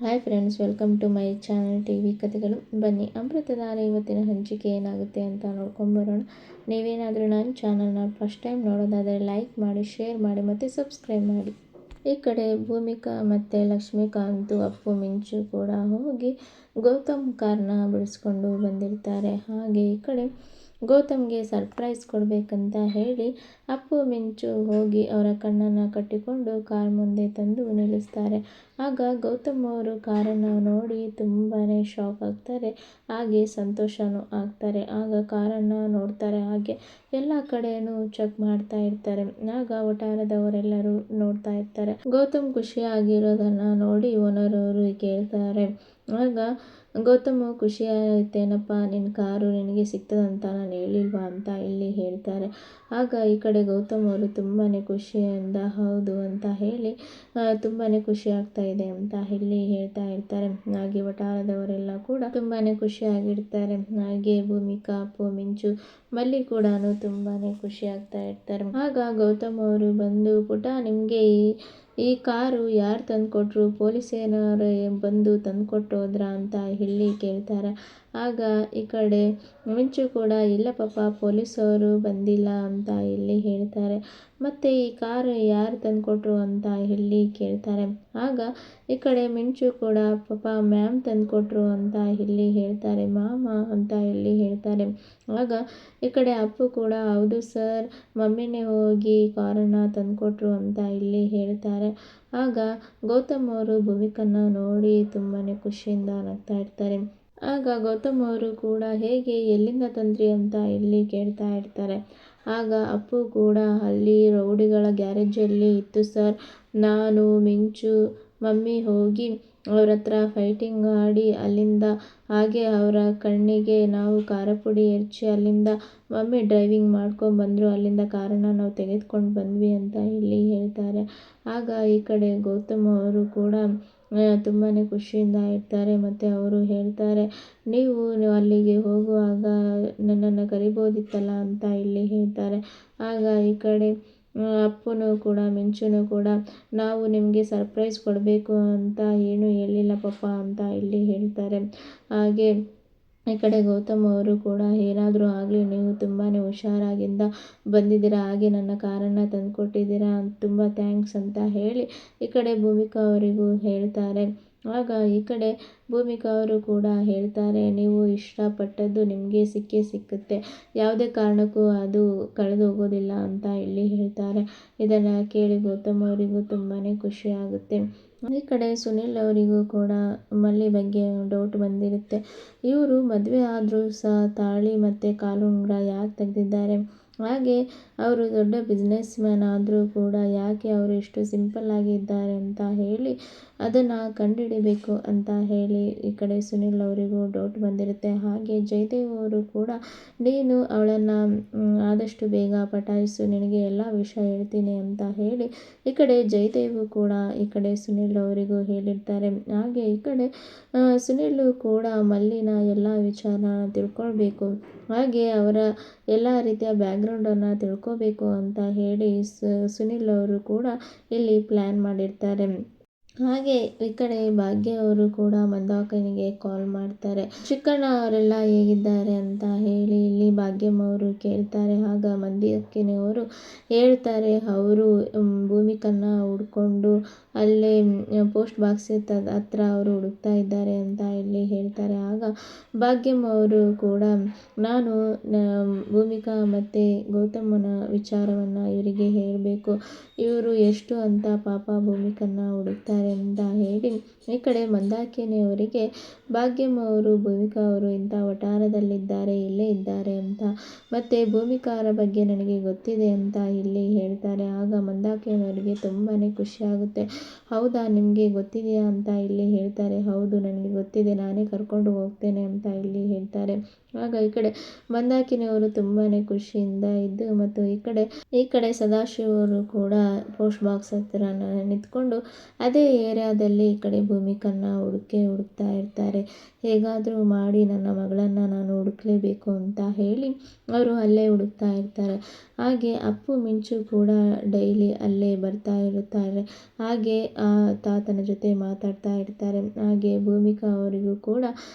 Hi friends, welcome to my channel TV ಕಥೆಗಳು. ಬನ್ನಿ, ಅಮೃತಧಾರೆ ಇವತ್ತಿನ ಹಂಚಿಕೆ ಏನಾಗುತ್ತೆ ಅಂತ ನೋಡ್ಕೊಂಬರೋಣ. ನೀವೇನಾದರೂ ನನ್ನ ಚಾನಲ್ನ ಫಸ್ಟ್ ಟೈಮ್ ನೋಡೋದಾದರೆ ಲೈಕ್ ಮಾಡಿ, ಶೇರ್ ಮಾಡಿ ಮತ್ತು ಸಬ್ಸ್ಕ್ರೈಬ್ ಮಾಡಿ. ಈ ಕಡೆ ಭೂಮಿಕಾ ಮತ್ತು ಲಕ್ಷ್ಮೀಕಾಂತು, ಅಪ್ಪು, ಮಿಂಚು ಕೂಡ ಹೋಗಿ ಗೌತಮ್ ಕಾರ್ನ ಬಿಡಿಸ್ಕೊಂಡು ಬಂದಿರ್ತಾರೆ. ಹಾಗೆ ಈ ಕಡೆ ಗೌತಮ್ಗೆ ಸರ್ಪ್ರೈಸ್ ಕೊಡಬೇಕಂತ ಹೇಳಿ ಅಪ್ಪು, ಮಿಂಚು ಹೋಗಿ ಅವರ ಕಣ್ಣನ್ನು ಕಟ್ಟಿಕೊಂಡು ಕಾರ್ ಮುಂದೆ ತಂದು ನಿಲ್ಲಿಸ್ತಾರೆ. ಆಗ ಗೌತಮ್ ಅವರು ಕಾರನ್ನು ನೋಡಿ ತುಂಬಾ ಶಾಕ್ ಆಗ್ತಾರೆ, ಹಾಗೆ ಸಂತೋಷನೂ ಆಗ್ತಾರೆ. ಆಗ ಕಾರನ್ನು ನೋಡ್ತಾರೆ, ಹಾಗೆ ಎಲ್ಲ ಕಡೆಯೂ ಚೆಕ್ ಮಾಡ್ತಾ ಇರ್ತಾರೆ. ಆಗ ವಠಾರದವರೆಲ್ಲರೂ ನೋಡ್ತಾ ಇರ್ತಾರೆ. ಗೌತಮ್ ಖುಷಿಯಾಗಿರೋದನ್ನು ನೋಡಿ ಓನರ್ ಅವರು ಕೇಳ್ತಾರೆ. ಆಗ ಗೌತಮ್ ಖುಷಿ ಆಯ್ತೇನಪ್ಪ, ನಿನ್ನ ಕಾರು ನಿನಗೆ ಸಿಗ್ತದಂತ ನಾನು ಹೇಳಿಲ್ವಾ ಅಂತ ಇಲ್ಲಿ ಹೇಳ್ತಾರೆ. ಆಗ ಈ ಕಡೆ ಗೌತಮ್ ಅವರು ತುಂಬಾ ಖುಷಿಯಿಂದ ಹೌದು ಅಂತ ಹೇಳಿ ತುಂಬಾ ಖುಷಿ ಆಗ್ತಾ ಇದೆ ಅಂತ ಇಲ್ಲಿ ಹೇಳ್ತಾ ಇರ್ತಾರೆ. ಹಾಗೆ ವಠಾರದವರೆಲ್ಲ ಕೂಡ ತುಂಬಾ ಖುಷಿಯಾಗಿರ್ತಾರೆ. ಹಾಗೆ ಭೂಮಿಕಾ, ಅಪ್ಪು, ಮಿಂಚು, ಮಲ್ಲಿ ಕೂಡ ತುಂಬಾ ಖುಷಿ ಆಗ್ತಾ ಇರ್ತಾರೆ. ಆಗ ಗೌತಮ್ ಅವರು ಬಂದು, ಪುಟ, ನಿಮಗೆ ಈ ಕಾರು ಯಾರು ತಂದುಕೊಟ್ರು, ಪೊಲೀಸೇನರು ಬಂದು ತಂದುಕೊಟ್ಟೋದ್ರ ಅಂತ ಹೇಳಿ ಕೇಳ್ತಾರೆ. ಆಗ ಈ ಕಡೆ ಮಿಂಚು ಕೂಡ ಇಲ್ಲ ಪಾಪ, ಪೊಲೀಸವರು ಬಂದಿಲ್ಲ ಅಂತ ಇಲ್ಲಿ ಹೇಳ್ತಾರೆ. ಮತ್ತು ಈ ಕಾರು ಯಾರು ತಂದುಕೊಟ್ರು ಅಂತ ಹೇಳಿ ಕೇಳ್ತಾರೆ. ಆಗ ಈ ಕಡೆ ಮಿಂಚು ಕೂಡ ಪಾಪ ಮ್ಯಾಮ್ ತಂದುಕೊಟ್ರು ಅಂತ ಇಲ್ಲಿ ಹೇಳ್ತಾರೆ. ಮಾಮ ಅಂತ ಇಲ್ಲಿ ಹೇಳ್ತಾರೆ. ಆಗ ಈ ಕಡೆ ಅಪ್ಪು ಕೂಡ ಹೌದು ಸರ್, ಮಮ್ಮಿನೇ ಹೋಗಿ ಕಾರನ್ನು ತಂದುಕೊಟ್ರು ಅಂತ ಇಲ್ಲಿ ಹೇಳ್ತಾರೆ. ಆಗ ಗೌತಮ್ ಅವರು ಭೂಮಿಕನ್ನ ನೋಡಿ ತುಂಬಾ ಖುಷಿಯಿಂದ ನಗ್ತಾ ಇರ್ತಾರೆ. ಆಗ ಗೌತಮ್ ಅವರು ಕೂಡ ಹೇಗೆ, ಎಲ್ಲಿಂದ ತಂದ್ರಿ ಅಂತ ಇಲ್ಲಿ ಕೇಳ್ತಾ ಇರ್ತಾರೆ. ಆಗ ಅಪ್ಪು ಕೂಡ ಅಲ್ಲಿ ರೌಡಿಗಳ ಗ್ಯಾರೇಜಲ್ಲಿ ಇತ್ತು ಸರ್, ನಾನು, ಮಿಂಚು, ಮಮ್ಮಿ ಹೋಗಿ ಅವ್ರ ಹತ್ರ ಫೈಟಿಂಗ್ ಆಡಿ ಅಲ್ಲಿಂದ ಹಾಗೆ ಅವರ ಕಣ್ಣಿಗೆ ನಾವು ಖಾರ ಪುಡಿ ಎರಚಿ ಅಲ್ಲಿಂದ ಮಮ್ಮಿ ಡ್ರೈವಿಂಗ್ ಮಾಡ್ಕೊಂಡು ಬಂದರು, ಅಲ್ಲಿಂದ ಕಾರನ್ನು ನಾವು ತೆಗೆದುಕೊಂಡು ಬಂದ್ವಿ ಅಂತ ಇಲ್ಲಿ ಹೇಳ್ತಾರೆ. ಆಗ ಈ ಕಡೆ ಗೌತಮ್ ಅವರು ಕೂಡ ತುಂಬಾ ಖುಷಿಯಿಂದ ಇರ್ತಾರೆ. ಮತ್ತು ಅವರು ಹೇಳ್ತಾರೆ, ನೀವು ಅಲ್ಲಿಗೆ ಹೋಗುವಾಗ ನನ್ನನ್ನು ಕರಿಬೋದಿತ್ತಲ್ಲ ಅಂತ ಇಲ್ಲಿ ಹೇಳ್ತಾರೆ. ಆಗ ಈ ಕಡೆ ಅಪ್ಪನೂ ಕೂಡ ಮಿಂಚುನೂ ಕೂಡ ನಾವು ನಿಮಗೆ ಸರ್ಪ್ರೈಸ್ ಕೊಡಬೇಕು ಅಂತ ಏನೂ ಹೇಳಿಲ್ಲ ಪಾಪ ಅಂತ ಇಲ್ಲಿ ಹೇಳ್ತಾರೆ. ಹಾಗೆ ಈ ಕಡೆ ಗೌತಮ್ ಅವರು ಕೂಡ ಏನಾದರೂ ಆಗಲಿ, ನೀವು ತುಂಬಾ ಹುಷಾರಾಗಿಂದ ಬಂದಿದ್ದೀರಾ, ಹಾಗೆ ನನ್ನ ಕಾರನ್ನು ತಂದುಕೊಟ್ಟಿದ್ದೀರಾ, ತುಂಬ ಥ್ಯಾಂಕ್ಸ್ ಅಂತ ಹೇಳಿ ಈ ಕಡೆ ಭೂಮಿಕಾ ಅವರಿಗೂ ಹೇಳ್ತಾರೆ. ಆಗ ಈ ಕಡೆ ಭೂಮಿಕಾ ಅವರು ಕೂಡ ಹೇಳ್ತಾರೆ, ನೀವು ಇಷ್ಟಪಟ್ಟದ್ದು ನಿಮಗೆ ಸಿಕ್ಕೇ ಸಿಕ್ಕುತ್ತೆ, ಯಾವುದೇ ಕಾರಣಕ್ಕೂ ಅದು ಕಳೆದು ಹೋಗೋದಿಲ್ಲ ಅಂತ ಇಲ್ಲಿ ಹೇಳ್ತಾರೆ. ಇದನ್ನು ಕೇಳಿ ಗೌತಮ್ ಅವರಿಗೂ ತುಂಬಾ ಖುಷಿ ಆಗುತ್ತೆ. ಈ ಕಡೆ ಸುನಿಲ್ ಅವರಿಗೂ ಕೂಡ ಮಲ್ಲಿ ಬಗ್ಗೆ ಡೌಟ್ ಬಂದಿರುತ್ತೆ. ಇವರು ಮದುವೆ ಆದರೂ ಸಹ ತಾಳಿ ಮತ್ತು ಕಾಲುಂಗುರ ಯಾಕೆ ತೆಗೆದಿದ್ದಾರೆ, ಹಾಗೆ ಅವರು ದೊಡ್ಡ ಬಿಸ್ನೆಸ್ ಮ್ಯಾನ್ ಆದರೂ ಕೂಡ ಯಾಕೆ ಅವರು ಇಷ್ಟು ಸಿಂಪಲ್ಲಾಗಿದ್ದಾರೆ ಅಂತ ಹೇಳಿ ಅದನ್ನು ಕಂಡುಹಿಡಿಬೇಕು ಅಂತ ಹೇಳಿ ಈ ಕಡೆ ಸುನಿಲ್ ಅವರಿಗೂ ಡೌಟ್ ಬಂದಿರುತ್ತೆ. ಹಾಗೆ ಜಯದೇವ್ ಅವರು ಕೂಡ ನೀನು ಅವಳನ್ನು ಆದಷ್ಟು ಬೇಗ ಪಟಾಯಿಸು, ನಿನಗೆ ಎಲ್ಲ ವಿಷಯ ಹೇಳ್ತೀನಿ ಅಂತ ಹೇಳಿ ಈ ಕಡೆ ಜಯದೇವ್ ಕೂಡ ಈ ಕಡೆ ಸುನಿಲ್ ಅವರಿಗೂ ಹೇಳಿರ್ತಾರೆ. ಹಾಗೆ ಈ ಕಡೆ ಸುನಿಲ್ ಕೂಡ ಮಲ್ಲಿನ ಎಲ್ಲ ವಿಚಾರನ ತಿಳ್ಕೊಳ್ಬೇಕು, ಹಾಗೆ ಅವರ ಎಲ್ಲ ರೀತಿಯ ಬ್ಯಾಕ್ಗ್ರೌಂಡನ್ನು ತಿಳ್ಕೋಬೇಕು ಅಂತ ಹೇಳಿ ಸುನಿಲ್ ಅವರು ಕೂಡ ಇಲ್ಲಿ ಪ್ಲ್ಯಾನ್ ಮಾಡಿರ್ತಾರೆ. ಹಾಗೆ ಈ ಕಡೆ ಭಾಗ್ಯ ಅವರು ಕೂಡ ಮಂದಾಕಿನಿಗೆ ಕಾಲ್ ಮಾಡ್ತಾರೆ. ಚಿಕ್ಕಣ್ಣ ಅವರೆಲ್ಲ ಹೇಗಿದ್ದಾರೆ ಅಂತ ಹೇಳಿ ಇಲ್ಲಿ ಭಾಗ್ಯಮ್ಮ ಅವರು ಕೇಳ್ತಾರೆ. ಆಗ ಮಂದಾಕಿನಿ ಅವರು ಹೇಳ್ತಾರೆ, ಅವರು ಭೂಮಿಕನ್ನ ಹುಡ್ಕೊಂಡು ಅಲ್ಲೇ ಪೋಸ್ಟ್ ಬಾಕ್ಸ್ ಹತ್ರ ಅವರು ಹುಡುಕ್ತಾ ಇದ್ದಾರೆ ಅಂತ ಇಲ್ಲಿ ಹೇಳ್ತಾರೆ. ಆಗ ಭಾಗ್ಯಮ್ಮ ಅವರು ಕೂಡ ನಾನು ಭೂಮಿಕಾ ಮತ್ತು ಗೌತಮನ ವಿಚಾರವನ್ನು ಇವರಿಗೆ ಹೇಳಬೇಕು, ಇವರು ಎಷ್ಟು ಅಂತ ಪಾಪ ಭೂಮಿಕನ್ನ ಹುಡುಕ್ತಾರೆ ಅಂತ ಹೇಳಿ ಈ ಕಡೆ ಮಂದಾಕಿನಿಯವರಿಗೆ ಭಾಗ್ಯಮ್ಮ ಅವರು ಭೂಮಿಕಾ ಅವರು ಇಂಥ ವಠಾರದಲ್ಲಿದ್ದಾರೆ, ಇಲ್ಲೇ ಇದ್ದಾರೆ ಅಂತ, ಮತ್ತು ಭೂಮಿಕಾರ ಬಗ್ಗೆ ನನಗೆ ಗೊತ್ತಿದೆ ಅಂತ ಇಲ್ಲಿ ಹೇಳ್ತಾರೆ. ಆಗ ಮಂದಾಕಿನಿಯವರಿಗೆ ತುಂಬಾ ಖುಷಿಯಾಗುತ್ತೆ. ಹೌದಾ, ನಿಮಗೆ ಗೊತ್ತಿದೆಯಾ ಅಂತ ಇಲ್ಲಿ ಹೇಳ್ತಾರೆ. ಹೌದು, ನನಗೆ ಗೊತ್ತಿದೆ, ನಾನೇ ಕರ್ಕೊಂಡು ಹೋಗ್ತೇನೆ ಅಂತ ಇಲ್ಲಿ ಹೇಳ್ತಾರೆ. ಆಗ ಈ ಕಡೆ ಮಂದಾಕಿನಿಯವರು ತುಂಬಾ ಖುಷಿಯಿಂದ ಇದ್ದು ಮತ್ತು ಈ ಕಡೆ ಸದಾಶಿವ ಅವರು ಕೂಡ ಪೋಸ್ಟ್ ಬಾಕ್ಸ್ ಹತ್ರ ನಿಂತ್ಕೊಂಡು ಅದೇ ಏರಿಯಾದಲ್ಲಿ ಈ ಕಡೆ ಭೂಮಿಕನ್ನ ಹುಡುಕ್ತಾ ಇರ್ತಾರೆ. ಹೇಗಾದರೂ ಮಾಡಿ ನನ್ನ ಮಗಳನ್ನು ನಾನು ಹುಡುಕ್ಲೇಬೇಕು ಅಂತ ಹೇಳಿ ಅವರು ಅಲ್ಲೇ ಹುಡುಕ್ತಾ ಇರ್ತಾರೆ. ಹಾಗೆ ಅಪ್ಪು ಮಿಂಚು ಕೂಡ ಡೈಲಿ ಅಲ್ಲೇ ಬರ್ತಾ ಇರುತ್ತಾರೆ. ಹಾಗೆ ಆ ತಾತನ ಜೊತೆ ಮಾತಾಡ್ತಾ ಇರ್ತಾರೆ. ಹಾಗೆ ಭೂಮಿಕಾ ಅವರಿಗೂ ಕೂಡ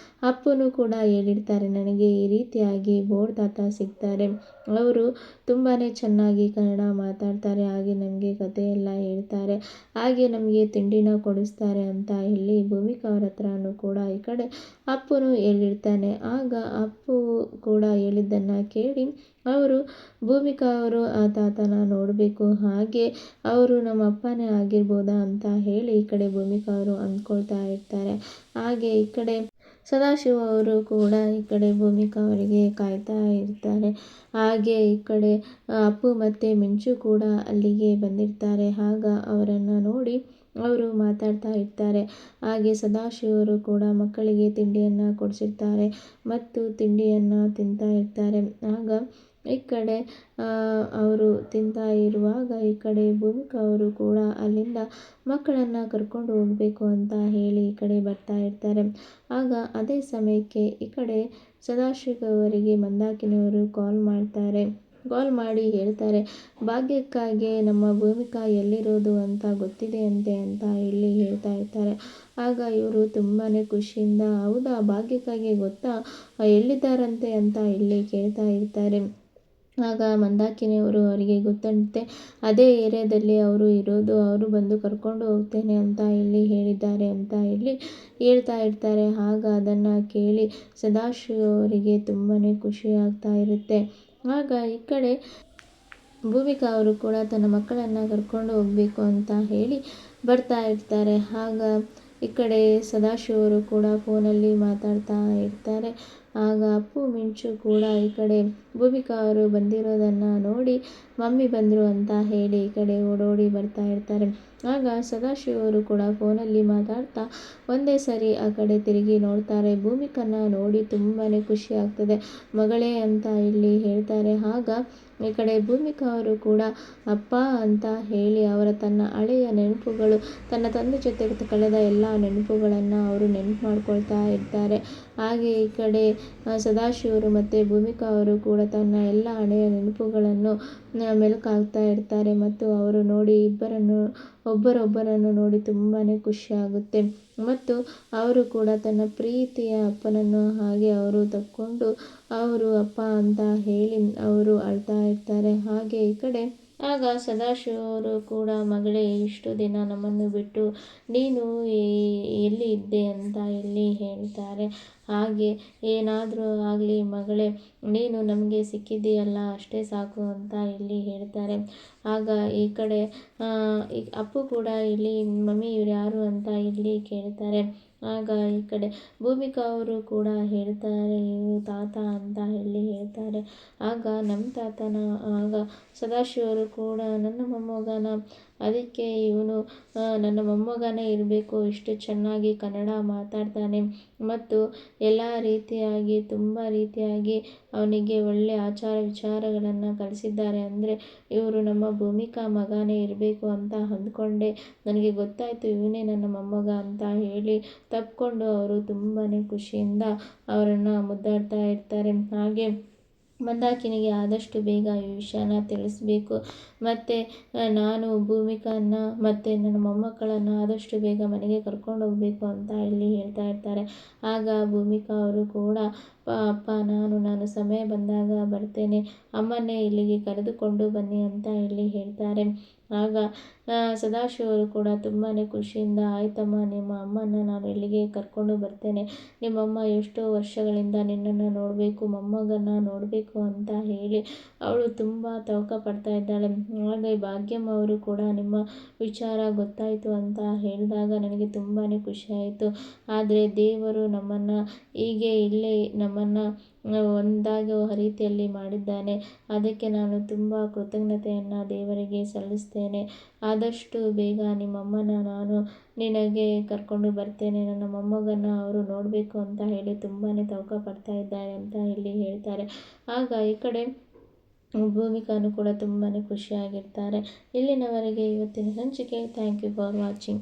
ಅಪ್ಪನೂ ಕೂಡ ಹೇಳಿರ್ತಾರೆ, ನನಗೆ ಈ ರೀತಿಯಾಗಿ ಬೋರ್ ತಾತ ಸಿಗ್ತಾರೆ, ಅವರು ತುಂಬಾ ಚೆನ್ನಾಗಿ ಕನ್ನಡ ಮಾತಾಡ್ತಾರೆ, ಹಾಗೆ ನಮಗೆ ಕತೆ ಎಲ್ಲ ಹೇಳ್ತಾರೆ, ಹಾಗೆ ನಮಗೆ ತಿಂಡಿನ ಕೊಡಿಸ್ತಾರೆ ಅಂತ ಹೇಳಿ ಭೂಮಿಕಾ ಅವ್ರ ಹತ್ರನೂ ಕೂಡ ಈ ಕಡೆ ಅಪ್ಪನು ಹೇಳಿರ್ತಾನೆ. ಆಗ ಅಪ್ಪು ಕೂಡ ಹೇಳಿದ್ದನ್ನು ಕೇಳಿ ಅವರು ಭೂಮಿಕಾ ಅವರು ಆ ತಾತನ ನೋಡಬೇಕು, ಹಾಗೆ ಅವರು ನಮ್ಮ ಅಪ್ಪನೇ ಆಗಿರ್ಬೋದಾ ಅಂತ ಹೇಳಿ ಈ ಕಡೆ ಭೂಮಿಕಾ ಅವರು ಅಂದ್ಕೊಳ್ತಾ ಇರ್ತಾರೆ. ಹಾಗೆ ಈ ಕಡೆ ಸದಾಶಿವ ಅವರು ಕೂಡ ಈ ಕಡೆ ಭೂಮಿಕಾ ಅವರಿಗೆ ಕಾಯ್ತಾ ಇರ್ತಾರೆ. ಹಾಗೆ ಈ ಕಡೆ ಅಪ್ಪು ಮತ್ತು ಮಿಂಚು ಕೂಡ ಅಲ್ಲಿಗೆ ಬಂದಿರ್ತಾರೆ. ಆಗ ಅವರನ್ನು ನೋಡಿ ಅವರು ಮಾತಾಡ್ತಾ ಇರ್ತಾರೆ. ಹಾಗೆ ಸದಾಶಿವರು ಕೂಡ ಮಕ್ಕಳಿಗೆ ತಿಂಡಿಯನ್ನು ಕೊಡಿಸಿರ್ತಾರೆ ಮತ್ತು ತಿಂಡಿಯನ್ನು ತಿಂತಾ ಇರ್ತಾರೆ. ಆಗ ಈ ಕಡೆ ಅವರು ತಿಂತಾ ಇರುವಾಗ ಈ ಕಡೆ ಭೂಮಿಕಾ ಅವರು ಕೂಡ ಅಲ್ಲಿಂದ ಮಕ್ಕಳನ್ನು ಕರ್ಕೊಂಡು ಹೋಗಬೇಕು ಅಂತ ಹೇಳಿ ಈ ಕಡೆ ಬರ್ತಾ ಇರ್ತಾರೆ. ಆಗ ಅದೇ ಸಮಯಕ್ಕೆ ಈ ಕಡೆ ಸದಾಶಿವ ಅವರಿಗೆ ಮಂದಾಕಿನಿಯವರು ಕಾಲ್ ಮಾಡಿ ಹೇಳ್ತಾರೆ, ಭಾಗ್ಯಕ್ಕಾಗಿ ನಮ್ಮ ಭೂಮಿಕಾ ಎಲ್ಲಿರೋದು ಅಂತ ಗೊತ್ತಿದೆ ಅಂತೆ ಅಂತ ಇಲ್ಲಿ ಹೇಳ್ತಾ ಇರ್ತಾರೆ. ಆಗ ಇವರು ತುಂಬಾ ಖುಷಿಯಿಂದ, ಹೌದಾ ಭಾಗ್ಯಕ್ಕಾಗಿ ಗೊತ್ತಾ, ಎಲ್ಲಿದ್ದಾರಂತೆ ಅಂತ ಇಲ್ಲಿ ಕೇಳ್ತಾ ಇರ್ತಾರೆ. ಆಗ ಮಂದಾಕಿನಿಯವರು ಅವರಿಗೆ ಗೊತ್ತಂತೆ, ಅದೇ ಏರಿಯಾದಲ್ಲಿ ಅವರು ಇರೋದು, ಅವರು ಬಂದು ಕರ್ಕೊಂಡು ಹೋಗ್ತೇನೆ ಅಂತ ಇಲ್ಲಿ ಹೇಳಿದ್ದಾರೆ ಅಂತ ಇಲ್ಲಿ ಹೇಳ್ತಾ ಇರ್ತಾರೆ. ಆಗ ಅದನ್ನು ಕೇಳಿ ಸದಾಶಿವ ಅವರಿಗೆ ತುಂಬಾ ಖುಷಿ ಆಗ್ತಾ ಇರುತ್ತೆ. ಆಗ ಈ ಕಡೆ ಭೂಮಿಕಾ ಅವರು ಕೂಡ ತನ್ನ ಮಕ್ಕಳನ್ನು ಕರ್ಕೊಂಡು ಹೋಗಬೇಕು ಅಂತ ಹೇಳಿ ಬರ್ತಾ ಇರ್ತಾರೆ. ಆಗ ಈ ಕಡೆ ಸದಾಶಿವರು ಕೂಡ ಫೋನಲ್ಲಿ ಮಾತಾಡ್ತಾ ಇರ್ತಾರೆ. ಆಗ ಅಪ್ಪು ಮಿಂಚು ಕೂಡ ಈ ಕಡೆ ಭೂಮಿಕಾ ಅವರು ಬಂದಿರೋದನ್ನು ನೋಡಿ ಮಮ್ಮಿ ಬಂದರು ಅಂತ ಹೇಳಿ ಈ ಕಡೆ ಓಡೋಡಿ ಬರ್ತಾ ಇರ್ತಾರೆ. ಆಗ ಸದಾಶಿವರು ಕೂಡ ಫೋನಲ್ಲಿ ಮಾತಾಡ್ತಾ ಒಂದೇ ಸರಿ ಆ ಕಡೆ ತಿರುಗಿ ನೋಡ್ತಾರೆ. ಭೂಮಿಕನ್ನ ನೋಡಿ ತುಂಬಾ ಖುಷಿ ಆಗ್ತದೆ, ಮಗಳೇ ಅಂತ ಇಲ್ಲಿ ಹೇಳ್ತಾರೆ. ಆಗ ಈ ಕಡೆ ಭೂಮಿಕಾ ಅವರು ಕೂಡ ಅಪ್ಪ ಅಂತ ಹೇಳಿ ಅವರ ತನ್ನ ಹಳೆಯ ನೆನಪುಗಳು, ತನ್ನ ತಂದೆ ಜೊತೆ ಕಳೆದ ಎಲ್ಲ ನೆನಪುಗಳನ್ನು ಅವರು ನೆನಪು ಮಾಡ್ಕೊಳ್ತಾ ಇರ್ತಾರೆ. ಹಾಗೆ ಈ ಕಡೆ ಸದಾಶಿವರು ಮತ್ತು ಭೂಮಿಕಾ ಅವರು ಕೂಡ ತನ್ನ ಎಲ್ಲ ಹಳೆಯ ನೆನಪುಗಳನ್ನು ಮೆಲುಕಾಗ್ತಾ ಇರ್ತಾರೆ ಮತ್ತು ಅವರು ನೋಡಿ ಒಬ್ಬರೊಬ್ಬರನ್ನು ನೋಡಿ ತುಂಬಾ ಖುಷಿಯಾಗುತ್ತೆ ಮತ್ತು ಅವರು ಕೂಡ ತನ್ನ ಪ್ರೀತಿಯ ಅಪ್ಪನನ್ನು ಹಾಗೆ ಅವರು ತಕ್ಕೊಂಡು ಅವರು ಅಪ್ಪ ಅಂತ ಹೇಳಿ ಅವರು ಅಳ್ತಾ ಇರ್ತಾರೆ. ಹಾಗೆ ಈ ಕಡೆ ಆಗ ಸದಾಶಿವರು ಕೂಡ, ಮಗಳೇ ಇಷ್ಟು ದಿನ ನಮ್ಮನ್ನು ಬಿಟ್ಟು ನೀನು ಎಲ್ಲಿ ಇದ್ದೆ ಅಂತ ಇಲ್ಲಿ ಹೇಳ್ತಾರೆ. ಹಾಗೆ ಏನಾದರೂ ಆಗಲಿ ಮಗಳೇ, ನೀನು ನಮಗೆ ಸಿಕ್ಕಿದ್ದೀಯಲ್ಲ ಅಷ್ಟೇ ಸಾಕು ಅಂತ ಇಲ್ಲಿ ಹೇಳ್ತಾರೆ. ಆಗ ಈ ಕಡೆ ಅಪ್ಪು ಕೂಡ ಇಲ್ಲಿ ಮಮ್ಮಿ ಇವ್ರು ಯಾರು ಅಂತ ಇಲ್ಲಿ ಕೇಳ್ತಾರೆ. ಆಗ ಈ ಕಡೆ ಭೂಮಿಕಾ ಅವರು ಕೂಡ ಹೇಳ್ತಾರೆ, ಇವರು ತಾತ ಅಂತ ಹೇಳಿ ಹೇಳ್ತಾರೆ. ಆಗ ನಮ್ಮ ತಾತನ? ಆಗ ಸದಾಶಿವರು ಕೂಡ ನನ್ನ ಮೊಮ್ಮಗನ, ಅದಕ್ಕೆ ಇವನು ನನ್ನ ಮೊಮ್ಮಗನೇ ಇರಬೇಕು, ಇಷ್ಟು ಚೆನ್ನಾಗಿ ಕನ್ನಡ ಮಾತಾಡ್ತಾನೆ ಮತ್ತು ಎಲ್ಲ ರೀತಿಯಾಗಿ ತುಂಬ ರೀತಿಯಾಗಿ ಅವನಿಗೆ ಒಳ್ಳೆಯ ಆಚಾರ ವಿಚಾರಗಳನ್ನು ಕಲಿಸಿದ್ದಾರೆ ಅಂದರೆ ಇವರು ನಮ್ಮ ಭೂಮಿಕಾ ಮಗನೇ ಇರಬೇಕು ಅಂತ ಅಂದ್ಕೊಂಡೆ, ನನಗೆ ಗೊತ್ತಾಯಿತು ಇವನೇ ನನ್ನ ಮೊಮ್ಮಗ ಅಂತ ಹೇಳಿ ತಪ್ಕೊಂಡು ಅವರು ತುಂಬಾ ಖುಷಿಯಿಂದ ಅವರನ್ನು ಮುದ್ದಾಡ್ತಾ ಇರ್ತಾರೆ. ಹಾಗೆ ಮಂದಾಕಿನಿಗೆ ಆದಷ್ಟು ಬೇಗ ಈ ವಿಷಯನ ತಿಳಿಸ್ಬೇಕು ಮತ್ತು ನಾನು ಭೂಮಿಕಾನ ಮತ್ತು ನನ್ನ ಮೊಮ್ಮಕ್ಕಳನ್ನು ಆದಷ್ಟು ಬೇಗ ಮನೆಗೆ ಕರ್ಕೊಂಡು ಹೋಗಬೇಕು ಅಂತ ಇಲ್ಲಿ ಹೇಳ್ತಾ ಇರ್ತಾರೆ. ಆಗ ಭೂಮಿಕಾ ಅವರು ಕೂಡ ಅಪ್ಪ ನಾನು ಸಮಯ ಬಂದಾಗ ಬರ್ತೇನೆ, ಅಮ್ಮನ್ನೇ ಇಲ್ಲಿಗೆ ಕರೆದುಕೊಂಡು ಬನ್ನಿ ಅಂತ ಇಲ್ಲಿ ಹೇಳ್ತಾರೆ. ಆಗ ಸದಾಶಿವರು ಕೂಡ ತುಂಬಾ ಖುಷಿಯಿಂದ, ಆಯ್ತಮ್ಮ ನಿಮ್ಮ ಅಮ್ಮನ ನಾನು ಇಲ್ಲಿಗೆ ಕರ್ಕೊಂಡು ಬರ್ತೇನೆ, ನಿಮ್ಮಮ್ಮ ಎಷ್ಟೋ ವರ್ಷಗಳಿಂದ ನಿನ್ನನ್ನು ನೋಡಬೇಕು, ಮೊಮ್ಮಗನ್ನ ನೋಡಬೇಕು ಅಂತ ಹೇಳಿ ಅವಳು ತುಂಬ ತವಕ ಪಡ್ತಾ ಇದ್ದಾಳೆ. ಹಾಗೆ ಭಾಗ್ಯಮ್ಮ ಅವರು ಕೂಡ ನಿಮ್ಮ ವಿಚಾರ ಗೊತ್ತಾಯಿತು ಅಂತ ಹೇಳಿದಾಗ ನನಗೆ ತುಂಬಾ ಖುಷಿಯಾಯಿತು. ಆದರೆ ದೇವರು ನಮ್ಮನ್ನು ಹೀಗೆ ಇಲ್ಲೇ ನಮ್ಮನ್ನು ಒಂದಾಗುವ ರೀತಿಯಲ್ಲಿ ಮಾಡಿದ್ದಾನೆ, ಅದಕ್ಕೆ ನಾನು ತುಂಬ ಕೃತಜ್ಞತೆಯನ್ನು ದೇವರಿಗೆ ಸಲ್ಲಿಸ್ತೇನೆ. ಆದಷ್ಟು ಬೇಗ ನಿಮ್ಮಮ್ಮನ ನಾನು ನಿನಗೆ ಕರ್ಕೊಂಡು ಬರ್ತೇನೆ, ನನ್ನ ಮೊಮ್ಮಗನ ಅವರು ನೋಡಬೇಕು ಅಂತ ಹೇಳಿ ತುಂಬಾ ತವಕ ಪಡ್ತಾ ಇದ್ದಾರೆ ಅಂತ ಇಲ್ಲಿ ಹೇಳ್ತಾರೆ. ಆಗ ಈ ಕಡೆ ಭೂಮಿಕಾನು ಕೂಡ ತುಂಬಾ ಖುಷಿಯಾಗಿರ್ತಾರೆ. ಇಲ್ಲಿನವರೆಗೆ ಇವತ್ತಿನ ಸಂಚಿಕೆ. Thank you for watching.